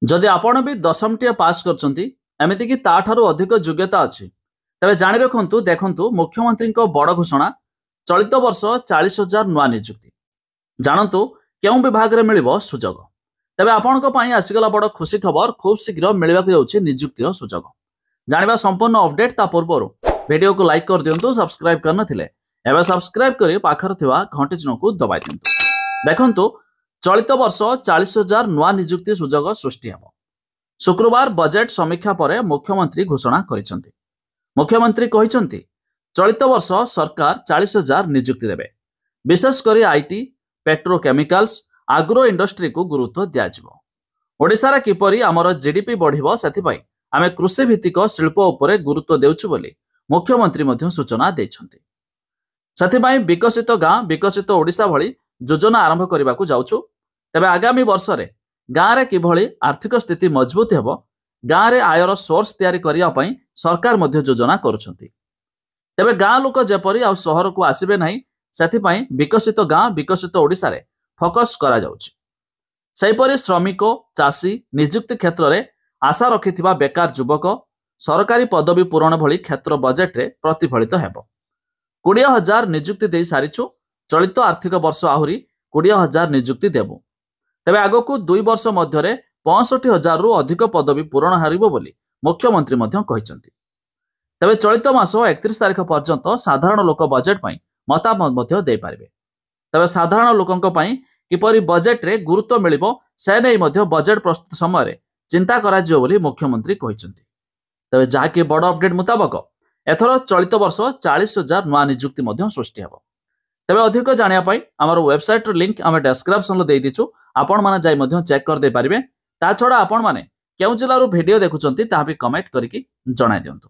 जदि आपण भी दशमटी पास करमती ताठू अधिक योग्यता अच्छी तेरे जाणी रखु देखु मुख्यमंत्री बड़ घोषणा चलित वर्ष 40,000 नुआ निजुक्ति जानतु क्यों विभाग में मिल सुजोग तेरे आपण आसीगला बड़ खुशी खबर खूब शीघ्र मिलवाक निजुक्तिर सुजोग जाना संपूर्ण अपडेट ता पूर्व वीडियो को लाइक कर दिंतु सब्सक्राइब कर नथिले एवं सब्सक्राइब कर पाखर थिबा घंटी चिन्ह को दबाई दिंतु देखंतु चलित वर्ष 40,000 नुआ निजुक्ति सुजोग सृष्टि हेब। शुक्रवार बजेट समीक्षा पर मुख्यमंत्री घोषणा करिसेंति। मुख्यमंत्री कहिसेंति चलित वर्ष सरकार 40,000 निजुक्ति देबे। विशेषकर आईटी पेट्रोकेमिकल्स आग्रो इंडस्ट्री को गुरुत्व दियाजिवो। ओडिशार किपरि आमर जीडीपी बढ़िबो सेथिपई आमे कृषि भित्तिक शिल्प उपरे गुरुत्व देउछु बोली मुख्यमंत्री मध्य सूचना दैछंति। सेथिपई विकसित गाँ विकसित ओडिशा भली योजना आरंभ करने को जाउछु। तेबे आगामी वर्ष रे गाँ रे किभली आर्थिक स्थिति मजबूत हेबो गाँ रे आयर सोर्स तैयारी करिया पई सरकार मध्य योजना करूछंती। तेबे गाँ लोक जेपरि आ शहर को आसीबे नाही सेथिपई विकसित गाँ विकसित ओडिशा रे फोकस करा जाउछि। सेहिपरि श्रमिक चाषी नियुक्ति क्षेत्र रे आशा रखिथिबा बेकार युवक सरकारी पदवी पूरण भली क्षेत्र बजेट रे प्रतिफलित हेबो। 20,000 नियुक्ति दे सारिछु। चलित आर्थिक वर्ष आहुरी 20,000 नियुक्ति देबु। तेबे आगकू 2 वर्ष मध्य 65,000 रु अधिक पदवी पूरण हारिबो बोली मुख्यमंत्री मध्य कहिसेंति। तेबे चलित मास 31 तारिख पर्यंत साधारण लोक बजेट पई मतामत मध्य दे पारिबे। तेबे साधारण लोकंक पई किपरि बजेट रे गुरुत्व मिलिबो से नै मध्य बजेट प्रस्तुत समय रे चिंता करा जियो बोली मुख्यमंत्री कहिसेंति। तेबे जाकी बड़ अपडेट मुताबक एथर चलित वर्ष 40,000 नुआ नियुक्ति मध्य सृष्टि हेबो। तेबे अधिक जानिया पई हमर वेबसाइट लिंक आम डिस्क्रिप्शन दे दीचु आपण माने जाई मध्य चेक कर दे पारिबे। ता छडा आपण माने केउ जिल्ला रो वीडियो देखुचंती ता भी कमेंट करिकि जणाई दियंतु।